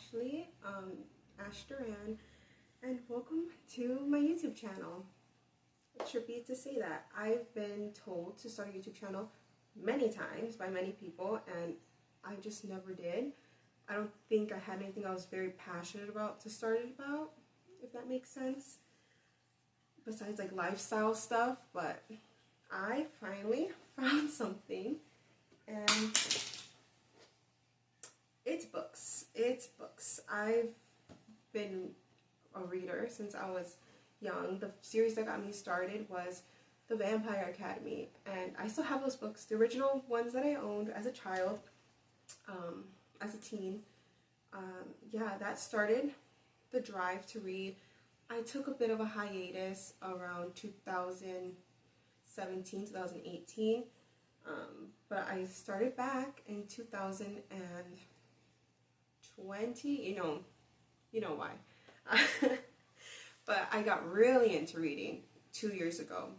Ashley, Ash Duran, and welcome to my YouTube channel. It should be to say that I've been told to start a YouTube channel many times by many people, and I just never did. I don't think I had anything I was very passionate about to start it about, if that makes sense, besides like lifestyle stuff. But I finally found something, and it's books. It's books. I've been a reader since I was young. The series that got me started was The Vampire Academy, and I still have those books, the original ones that I owned as a child, as a teen. Yeah, that started the drive to read. I took a bit of a hiatus around 2017, 2018, but I started back in 2020. You know why. But I got really into reading 2 years ago,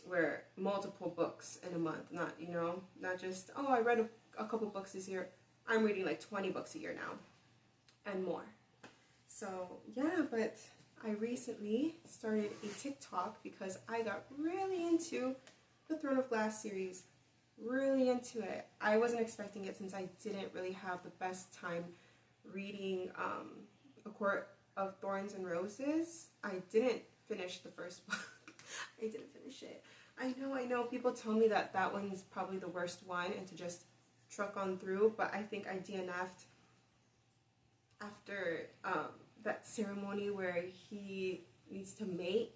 where multiple books in a month, not just, oh, I read a couple books this year. I'm reading like 20 books a year now and more. So yeah, but I recently started a TikTok because I got really into the Throne of Glass series, really into it. I wasn't expecting it since I didn't really have the best time reading A Court of Thorns and Roses. I didn't finish the first book. I didn't finish it. I know. People tell me that that one's probably the worst one and to just truck on through, but I think I DNF'd after that ceremony where he needs to mate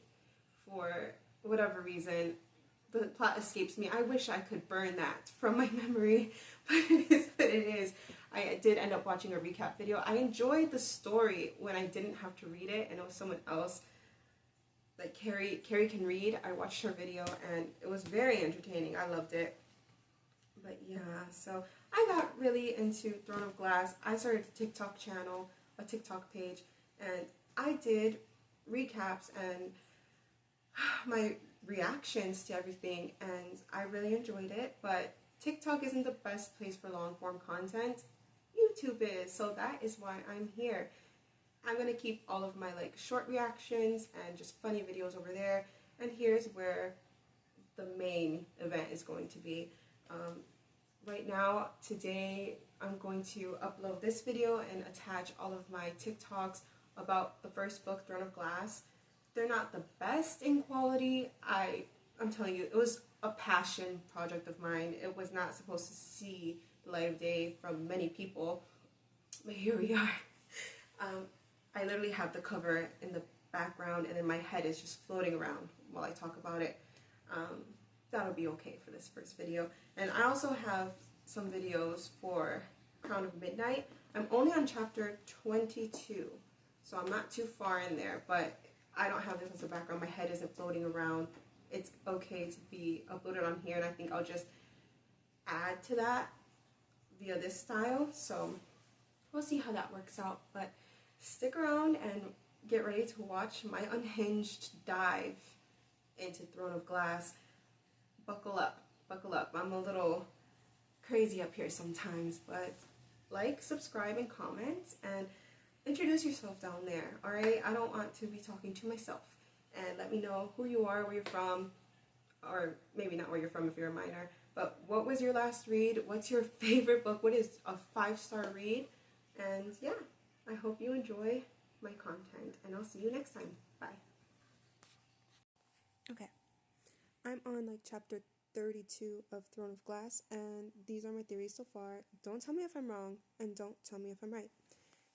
for whatever reason. The plot escapes me. I wish I could burn that from my memory, but it is what it is. I did end up watching a recap video. I enjoyed the story when I didn't have to read it and it was someone else. Like Carrie can read. I watched her video and it was very entertaining. I loved it. But yeah, so I got really into Throne of Glass. I started a TikTok channel, a TikTok page, and I did recaps and my reactions to everything, and I really enjoyed it. But TikTok isn't the best place for long form content. YouTube is, so that is why I'm here. I'm gonna keep all of my like short reactions and just funny videos over there, and here's where the main event is going to be. Right now, today, I'm going to upload this video and attach all of my TikToks about the first book, Throne of Glass. They're not the best in quality. I'm telling you, it was a passion project of mine. It was not supposed to see the light of day from many people, but here we are. I literally have the cover in the background, and then my head is just floating around while I talk about it. That'll be okay for this first video. And I also have some videos for Crown of Midnight. I'm only on chapter 22, so I'm not too far in there, but I don't have this as a background. My head isn't floating around. It's okay to be uploaded on here, and I think I'll just add to that via this style. So we'll see how that works out, but stick around and get ready to watch my unhinged dive into Throne of Glass. Buckle up. I'm a little crazy up here sometimes, but like, subscribe, and comment, and introduce yourself down there, alright? I don't want to be talking to myself. And let me know who you are, where you're from, or maybe not where you're from if you're a minor, but what was your last read? What's your favorite book? What is a 5-star read? And yeah, I hope you enjoy my content, and I'll see you next time. Bye. Okay. I'm on like chapter 32 of Throne of Glass, and these are my theories so far. Don't tell me if I'm wrong, and don't tell me if I'm right.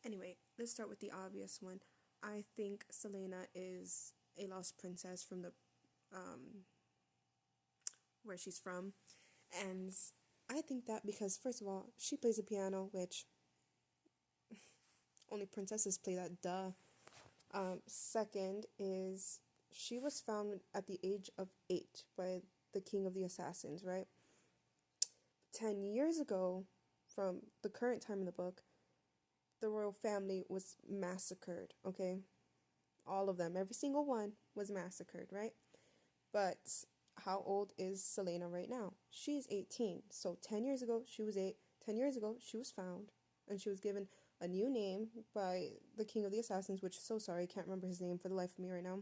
Anyway, let's start with the obvious one. I think Selena is a lost princess from the where she's from, and I think that because, first of all, she plays the piano, which only princesses play that, duh. Second is she was found at the age of 8 by the king of the assassins, right? 10 years ago, from the current time in the book, the royal family was massacred, okay? All of them, every single one was massacred, right? But how old is Selena right now? She's 18. So 10 years ago, she was 8. 10 years ago, she was found, and she was given a new name by the King of the Assassins, which, so sorry, I can't remember his name for the life of me right now.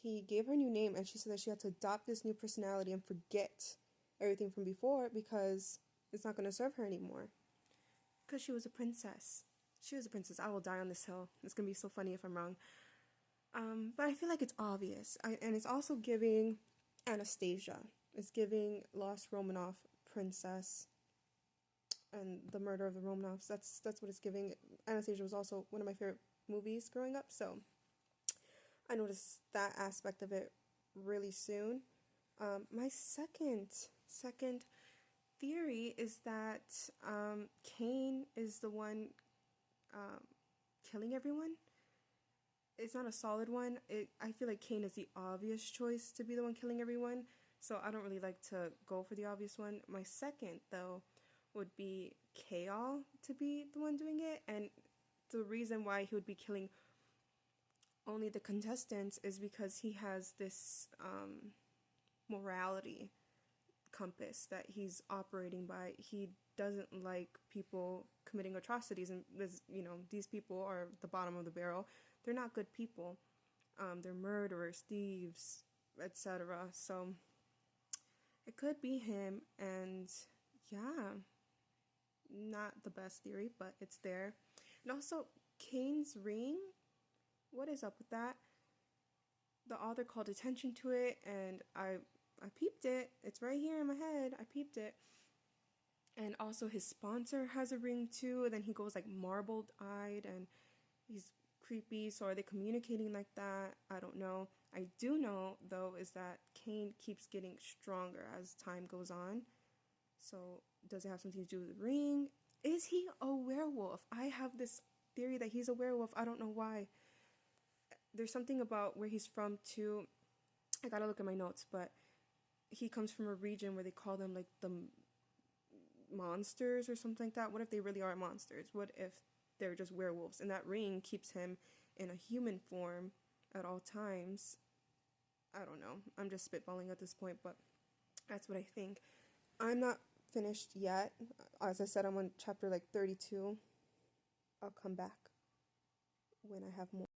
He gave her a new name, and she said that she had to adopt this new personality and forget everything from before because it's not going to serve her anymore. Because she was a princess. She was a princess. I will die on this hill. It's going to be so funny if I'm wrong. But I feel like it's obvious. And it's also giving Anastasia. It's giving Lost Romanov, princess, and the murder of the Romanovs. That's what it's giving. Anastasia was also one of my favorite movies growing up, so I noticed that aspect of it really soon. My second theory is that Cain is the one killing everyone. It's not a solid one. I feel like Cain is the obvious choice to be the one killing everyone, so I don't really like to go for the obvious one. My second, though, would be Kaol to be the one doing it, and the reason why he would be killing only the contestants is because he has this morality compass that he's operating by. He doesn't like people committing atrocities, and these people are the bottom of the barrel. They're not good people. They're murderers, thieves, etc. So it could be him, and yeah, not the best theory, but it's there. And also, Cain's ring, what is up with that? The author called attention to it, and I peeped it. It's right here in my head. I peeped it. And also his sponsor has a ring too, and then he goes like marbled-eyed, and he's creepy. So are they communicating like that? I don't know. I do know, though, is that Cain keeps getting stronger as time goes on. So does it have something to do with the ring? Is he a werewolf? I have this theory that he's a werewolf. I don't know why. There's something about where he's from too. I gotta look at my notes, but he comes from a region where they call them like the monsters or something like that. What if they really are monsters? What if they're just werewolves? And that ring keeps him in a human form at all times. I don't know. I'm just spitballing at this point, but that's what I think. I'm not finished yet. As I said, I'm on chapter like 32. I'll come back when I have more.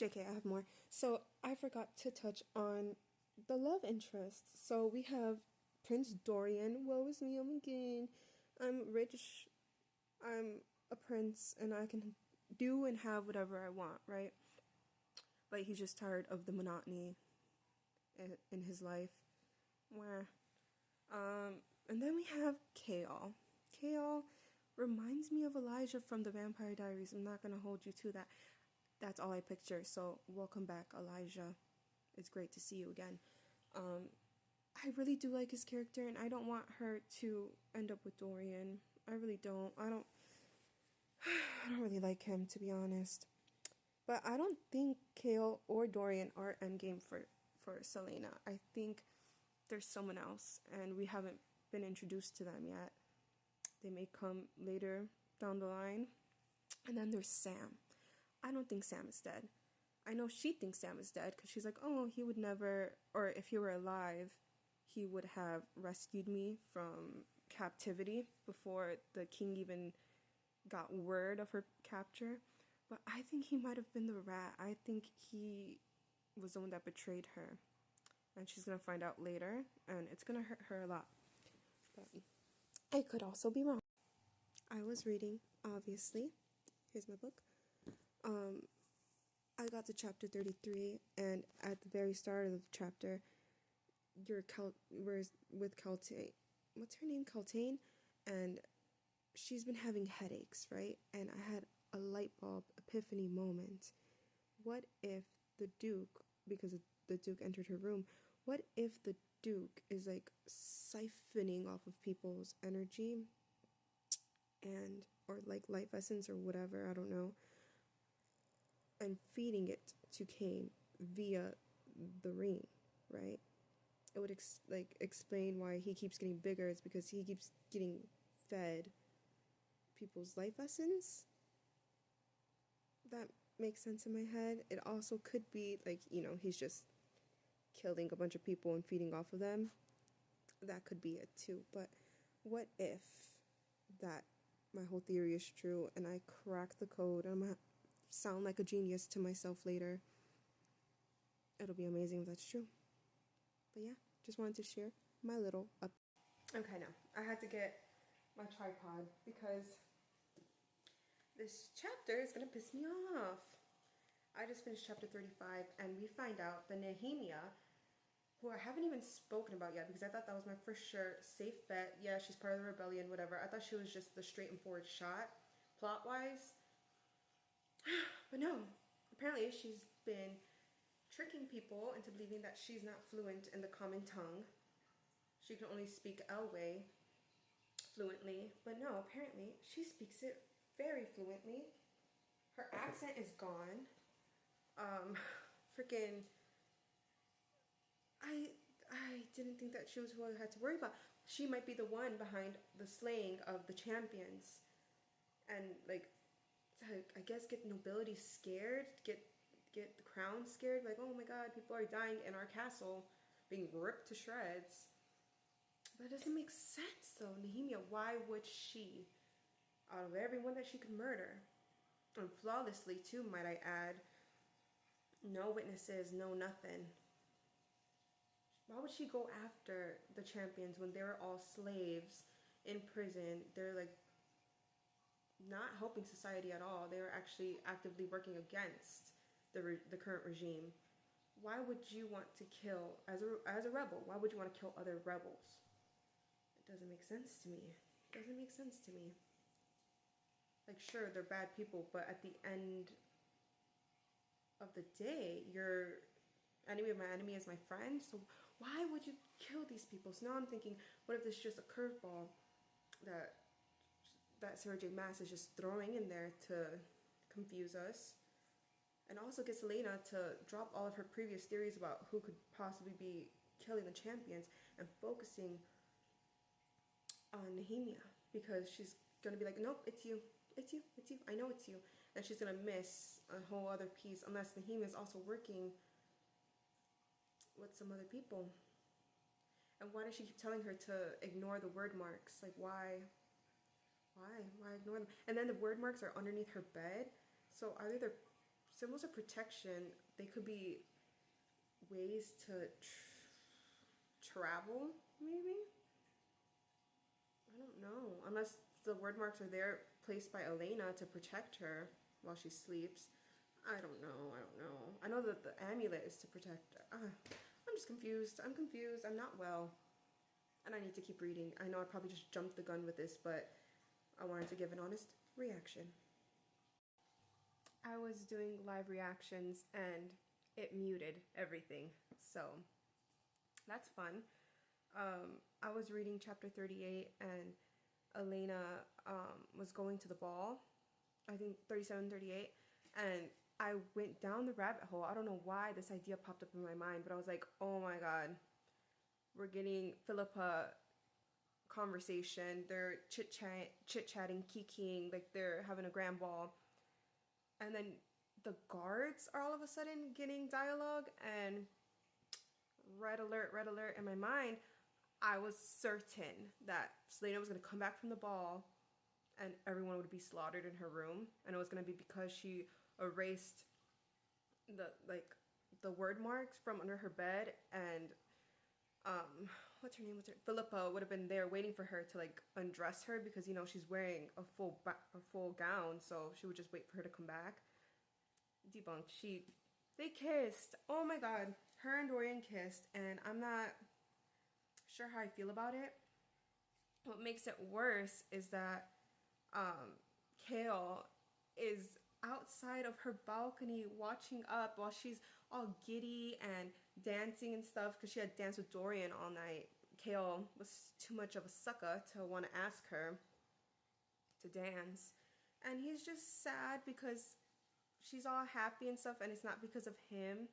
JK, I have more. So I forgot to touch on the love interests. So we have Prince Dorian. Woe is me, I'm again. I'm rich. I'm a prince, and I can do and have whatever I want, right? But he's just tired of the monotony in his life. Where, and then we have Kaol. Kaol reminds me of Elijah from the Vampire Diaries. I'm not gonna hold you to that. That's all I picture. So welcome back, Elijah. It's great to see you again. I really do like his character, and I don't want her to end up with Dorian. I really don't. I don't really like him, to be honest. But I don't think Kaol or Dorian are endgame for Selena. I think there's someone else, and we haven't been introduced to them yet. They may come later down the line. And then there's Sam. I don't think Sam is dead. I know she thinks Sam is dead because she's like, oh, he would never, or if he were alive, he would have rescued me from captivity before the king even got word of her capture. But I think he might have been the rat. I think he was the one that betrayed her. And she's going to find out later, and it's going to hurt her a lot. But I could also be wrong. I was reading, obviously. Here's my book. I got to chapter 33, and at the very start of the chapter, we're with Kaltane. What's her name? Kaltane? And she's been having headaches, right? And I had a light bulb epiphany moment. What if the Duke, because the Duke entered her room, what if the Duke is like siphoning off of people's energy or like life essence or whatever, I don't know, and feeding it to Cain via the ring, right? It would explain why he keeps getting bigger. It's because he keeps getting fed people's life essence. That makes sense in my head. It also could be like, he's just killing a bunch of people and feeding off of them. That could be it too. But what if that my whole theory is true and I crack the code and I'm gonna sound like a genius to myself later. It'll be amazing if that's true. But yeah, just wanted to share my little up. Okay, now I had to get my tripod because this chapter is gonna piss me off. I just finished chapter 35 and we find out that Nehemia, who I haven't even spoken about yet because I thought that was my for sure safe bet. Yeah, she's part of the rebellion, whatever. I thought she was just the straight and forward shot, plot-wise. But no, apparently she's been tricking people into believing that she's not fluent in the common tongue. She can only speak Elway fluently. But no, apparently she speaks it very fluently. Her accent is gone. Freaking... I didn't think that she was who I had to worry about. She might be the one behind the slaying of the champions. And, like, I guess get nobility scared, get the crown scared. Like, oh my god, people are dying in our castle, being ripped to shreds. But it doesn't make sense, though. Nehemia, why would she, out of everyone that she could murder, and flawlessly, too, might I add, no witnesses, no nothing, why would she go after the champions when they were all slaves in prison? They're like not helping society at all. They were actually actively working against the current regime. Why would you want to kill, as a rebel, why would you want to kill other rebels? It doesn't make sense to me. It doesn't make sense to me. Like, sure, they're bad people, but at the end of the day, your enemy of my enemy is my friend. So why would you kill these people? So now I'm thinking, what if this is just a curveball that Sarah J. Maas is just throwing in there to confuse us, and also gets Elena to drop all of her previous theories about who could possibly be killing the champions and focusing on Nehemia, because she's gonna be like, nope, it's you, I know it's you, and she's gonna miss a whole other piece unless Nehemia is also working with some other people. And why does she keep telling her to ignore the word marks? Like, why ignore them? And then the word marks are underneath her bed, so either they're symbols of protection, they could be ways to travel, maybe? I don't know, unless the word marks are there placed by Elena to protect her while she sleeps. I don't know. I know that the amulet is to protect her. I'm just confused. I'm not well. And I need to keep reading. I know I probably just jumped the gun with this, but I wanted to give an honest reaction. I was doing live reactions and it muted everything. So that's fun. I was reading chapter 38 and Elena was going to the ball. I think 37, 38. And I went down the rabbit hole. I don't know why this idea popped up in my mind, but I was like, oh my god, we're getting Philippa conversation. They're chit-chatting, kikiing, like they're having a grand ball. And then the guards are all of a sudden getting dialogue, and red alert in my mind, I was certain that Selena was going to come back from the ball and everyone would be slaughtered in her room, and it was going to be because she erased the word marks from under her bed, and what's her name? Philippa would have been there waiting for her to like undress her, because you know she's wearing a full gown, so she would just wait for her to come back. Debunked. They kissed. Oh my god, her and Dorian kissed, and I'm not sure how I feel about it. What makes it worse is that Kale is outside of her balcony watching up while she's all giddy and dancing and stuff, because she had danced with Dorian all night. Kale was too much of a sucker to want to ask her to dance, and he's just sad because she's all happy and stuff, and it's not because of him.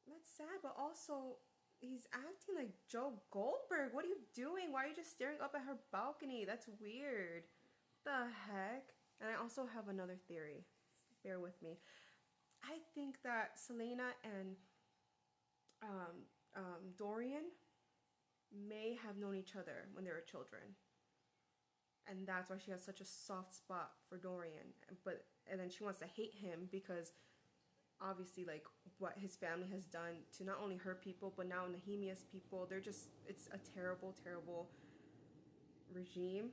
That's sad, but also he's acting like Joe Goldberg. What are you doing? Why are you just staring up at her balcony? That's weird. The heck? And I also have another theory. Bear with me. I think that Selena and Dorian may have known each other when they were children. and that's why she has such a soft spot for Dorian. And then she wants to hate him because obviously, like, what his family has done to not only her people but now Nehemia's people. It's a terrible, terrible regime.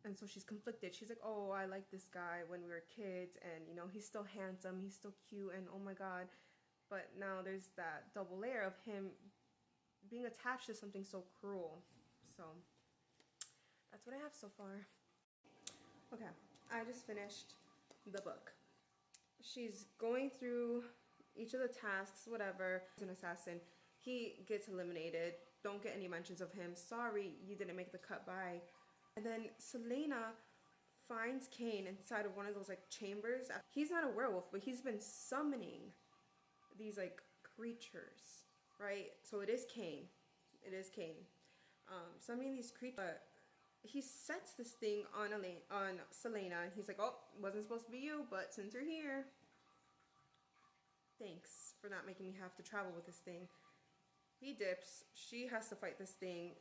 And so she's conflicted. She's like, oh, I like this guy when we were kids, and he's still handsome, he's still cute, and oh my god. But now there's that double layer of him being attached to something so cruel. So that's what I have so far. Okay, I just finished the book. She's going through each of the tasks, whatever. He's an assassin. He gets eliminated. Don't get any mentions of him. Sorry, you didn't make the cut, bye. And then Selena finds Cain inside of one of those like chambers. He's not a werewolf, but he's been summoning these like creatures, right? So it is Cain. It is Cain. Summoning these creatures. But he sets this thing on Selena, and he's like, oh, wasn't supposed to be you, but since you're here, thanks for not making me have to travel with this thing. He dips. She has to fight this thing.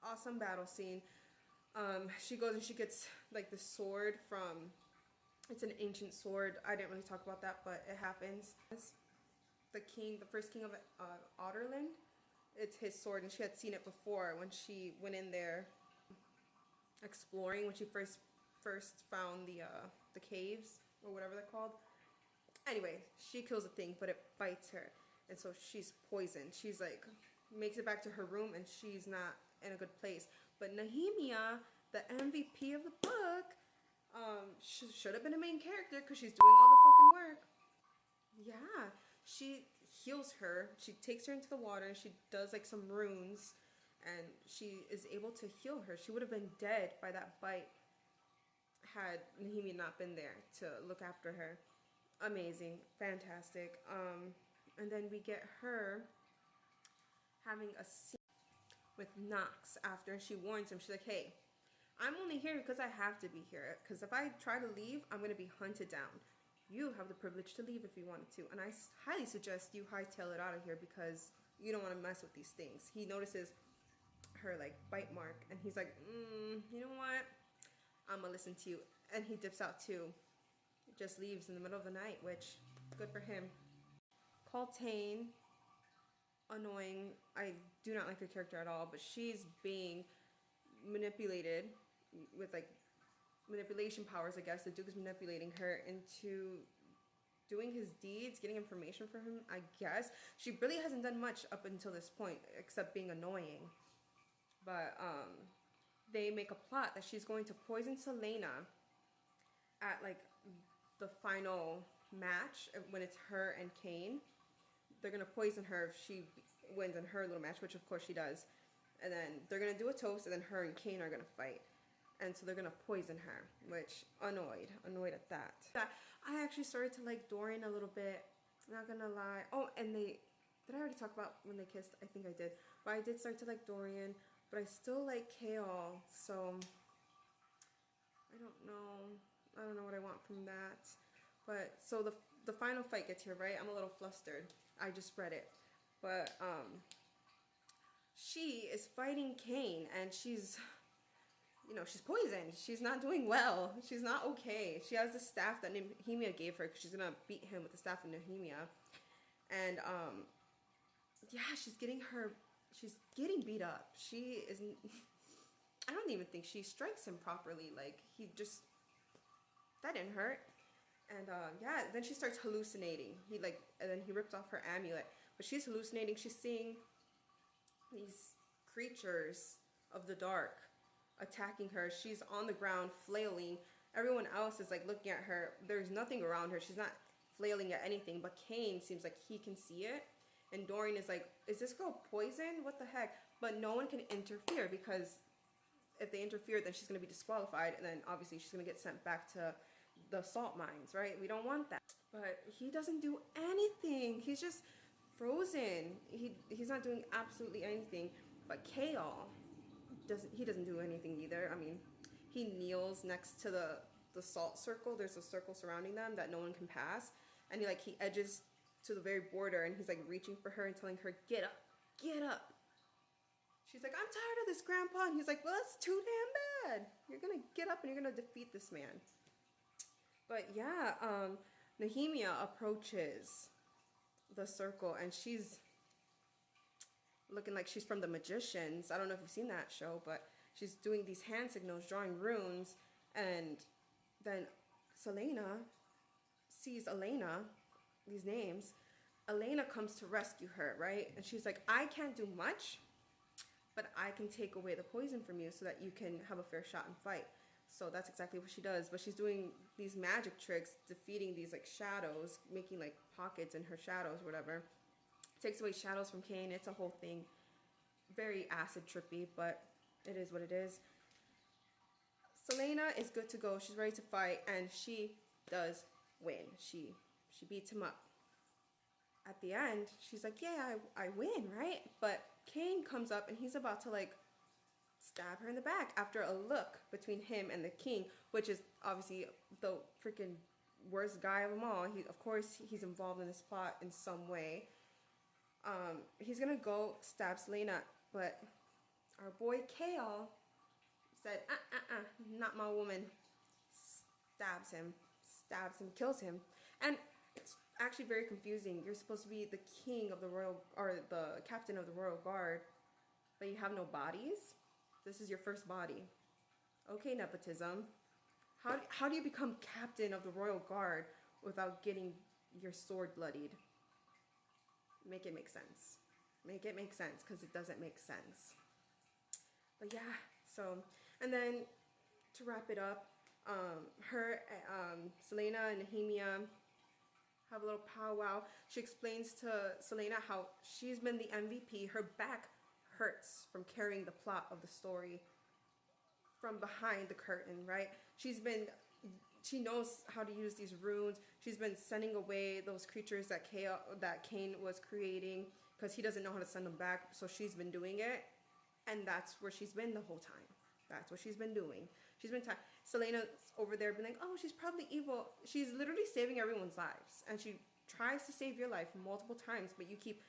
Awesome battle scene. She goes and she gets like the sword from, it's an ancient sword. I didn't really talk about that, but it happens. The first king of Otterland, it's his sword, and she had seen it before when she went in there exploring, when she first found the caves or whatever they're called. Anyway, she kills the thing, but it bites her, and so she's poisoned. She's like, makes it back to her room, and she's not in a good place. But Nehemia, the MVP of the book, should have been a main character because she's doing all the fucking work. Yeah, she heals her. She takes her into the water, and she does like some runes, and she is able to heal her. She would have been dead by that bite had Nehemia not been there to look after her. Amazing, fantastic. And then we get her having a scene with Knox after, and she warns him. She's like, hey, I'm only here because I have to be here, because if I try to leave, I'm going to be hunted down. You have the privilege to leave if you wanted to, and I highly suggest you hightail it out of here because you don't want to mess with these things. He notices her like bite mark, and he's like, you know what, I'm gonna listen to you. And he dips out too. Just leaves in the middle of the night, which good for him. Coltane, annoying. I do not like her character at all, but she's being manipulated with like manipulation powers, I guess. The Duke is manipulating her into doing his deeds, getting information from him, I guess. She really hasn't done much up until this point except being annoying. But they make a plot that she's going to poison Selena at like the final match when it's her and Cain. They're gonna poison her if she wins in her little match, which of course she does. And then they're gonna do a toast, and then her and Cain are gonna fight. And so they're gonna poison her, which annoyed at that. I actually started to like Dorian a little bit, I'm not gonna lie. Oh, and did I already talk about when they kissed? I think I did. But I did start to like Dorian, but I still like Kale, so I don't know what I want from that. But so the final fight gets here, right? I'm a little flustered. I just read it. But she is fighting Cain, and she's poisoned. She's not doing well. She's not okay. She has the staff that Nehemia gave her because she's gonna beat him with the staff of Nehemia. And yeah, she's getting beat up. She isn't. I don't even think she strikes him properly. Like, that didn't hurt. And yeah, then she starts hallucinating. And then he rips off her amulet. But she's hallucinating. She's seeing these creatures of the dark attacking her. She's on the ground flailing. Everyone else is like looking at her. There's nothing around her. She's not flailing at anything. But Cain seems like he can see it. And Dorian is like, is this girl poisoned? What the heck? But no one can interfere, because if they interfere, then she's going to be disqualified. And then obviously she's going to get sent back to the salt mines, right? We don't want that. But he doesn't do anything. He's just frozen. He's not doing absolutely anything. But Kale doesn't do anything either. I mean, he kneels next to the salt circle. There's a circle surrounding them that no one can pass. And he edges to the very border, and he's like reaching for her and telling her, get up, get up. she's like, I'm tired of this, Grandpa. And he's like, well, that's too damn bad. You're going to get up and you're going to defeat this man. But yeah, Nehemia approaches the circle and she's looking like she's from the Magicians. I don't know if you've seen that show, but she's doing these hand signals, drawing runes. And then Selena sees Elena, these names. Elena comes to rescue her, right? And she's like, I can't do much, but I can take away the poison from you so that you can have a fair shot and fight. So that's exactly what she does. But she's doing these magic tricks, defeating these like shadows, making like pockets in her shadows, whatever. Takes away shadows from Cain. It's a whole thing. Very acid trippy, but it is what it is. Selena is good to go. She's ready to fight, and she does win. She beats him up. At the end, she's like, yeah, I win, right? But Cain comes up, and he's about to like stab her in the back after a look between him and the king, which is obviously the freaking worst guy of them all. Of course, he's involved in this plot in some way. He's gonna go stab Selena, but our boy Kale said, not my woman. Stabs him, kills him. And it's actually very confusing. You're supposed to be the king of the royal, or the captain of the royal guard, but you have no bodies. This is your first body. Okay, nepotism. How do you become captain of the royal guard without getting your sword bloodied? Make it make sense. Make it make sense, because it doesn't make sense. But yeah, so, and then to wrap it up, Selena and Nehemia have a little powwow. She explains to Selena how she's been the MVP. Her back hurts from carrying the plot of the story from behind the curtain, right? She knows how to use these runes. She's been sending away those creatures that Cain was creating, because he doesn't know how to send them back, so she's been doing it. And that's where she's been the whole time. That's what she's been doing. Selena's over there being like, oh, she's probably evil. She's literally saving everyone's lives. And she tries to save your life multiple times, but you keep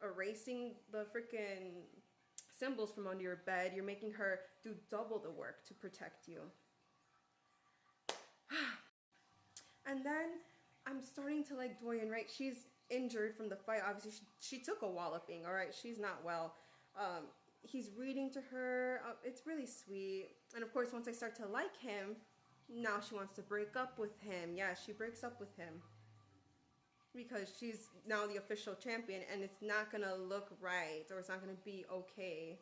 erasing the freaking symbols from under your bed. You're making her do double the work to protect you. And then I'm starting to like Dorian, right? She's injured from the fight. Obviously, she took a walloping, all right? She's not well. He's reading to her. It's really sweet. And of course, once I start to like him, now she wants to break up with him. Yeah, she breaks up with him because she's now the official champion, and it's not gonna look right, or it's not gonna be okay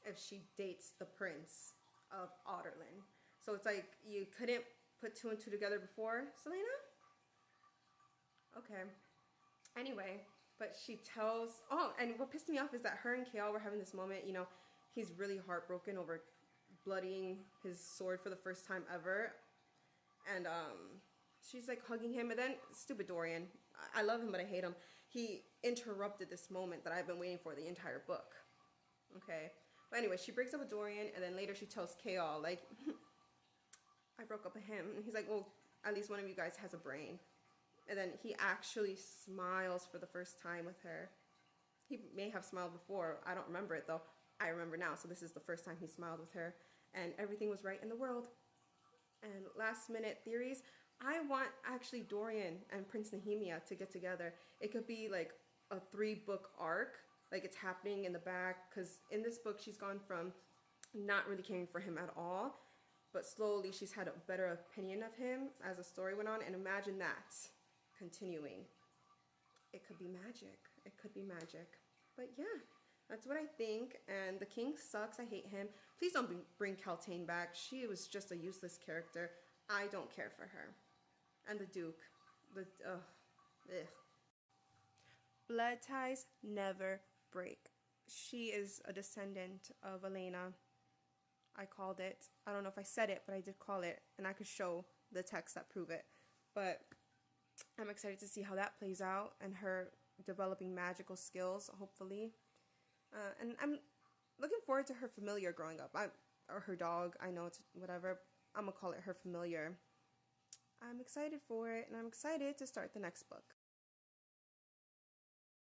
if she dates the prince of Otterlin. So it's like, you couldn't put two and two together before, Selena? Okay. Anyway, but she tells, oh, and what pissed me off is that her and Kale were having this moment, you know, he's really heartbroken over bloodying his sword for the first time ever. And she's like hugging him, and then stupid Dorian, I love him but I hate him, he interrupted this moment that I've been waiting for the entire book. Okay, but anyway, she breaks up with Dorian, and then later she tells Kale, like, I broke up with him. And he's like, well, at least one of you guys has a brain. And then he actually smiles for the first time with her. He may have smiled before. I don't remember it, though. I remember now. So this is the first time he smiled with her. And everything was right in the world. And last minute theories. I want actually Dorian and Prince Nehemia to get together. It could be like a 3-book arc. Like it's happening in the back. Because in this book, she's gone from not really caring for him at all. But slowly she's had a better opinion of him as the story went on. And imagine that continuing. It could be magic. It could be magic. But yeah, that's what I think. And the king sucks. I hate him. Please don't bring Caltaine back. She was just a useless character. I don't care for her. And the duke. Ugh. Blood ties never break. She is a descendant of Elena. I called it. I don't know if I said it, but I did call it. And I could show the texts that prove it. But I'm excited to see how that plays out, and her developing magical skills, hopefully. And I'm looking forward to her familiar growing up. Or her dog. I know it's whatever. I'm going to call it her familiar. I'm excited for it, and I'm excited to start the next book.